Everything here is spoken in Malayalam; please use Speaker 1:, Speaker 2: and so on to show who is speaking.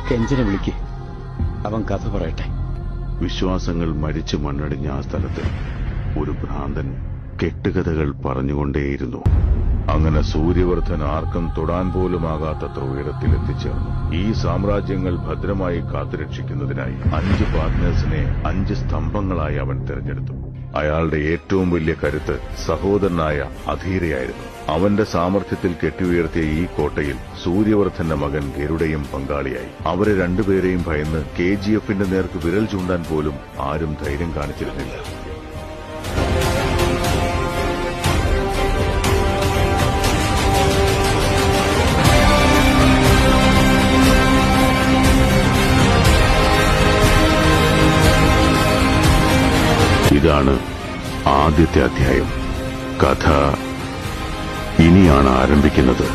Speaker 1: കെഞ്ചനെ വിളിക്ക്, അവൻ കഥ പറയട്ടെ.
Speaker 2: വിശ്വാസങ്ങൾ മരിച്ചു മണ്ണടിഞ്ഞ ആ സ്ഥലത്ത് ഒരു ഭ്രാന്തൻ കെട്ടുകഥകൾ പറഞ്ഞുകൊണ്ടേയിരുന്നു. അങ്ങനെ സൂര്യവർദ്ധൻ ആർക്കും തൊടാൻ പോലുമാകാത്തത്ര ഉയരത്തിൽ എത്തിച്ചേർന്നു. ഈ സാമ്രാജ്യങ്ങൾ ഭദ്രമായി കാത്തുരക്ഷിക്കുന്നതിനായി 5 പാർട്ട്നേഴ്സിനെ 5 സ്തംഭങ്ങളായി അവൻ തിരഞ്ഞെടുത്തു. അയാളുടെ ഏറ്റവും വലിയ കരുത്ത് സഹോദരനായ അധീരയായിരുന്നു. അവന്റെ സാമർഥ്യത്തിൽ കെട്ടിയുയർത്തിയ ഈ കോട്ടയിൽ സൂര്യവർദ്ധന്റെ മകൻ ഗരുഡയും പങ്കാളിയായി. അവരെ രണ്ടുപേരെയും ഭയന്ന് KGFന്റെ നേർക്ക് വിരൽ ചൂണ്ടാൻ പോലും ആരും ധൈര്യം കാണിച്ചിരുന്നില്ല. ഇതാണ് ആദ്യത്തെ അധ്യായം. കഥ ഇനിയാണ് ആരംഭിക്കുന്നത്.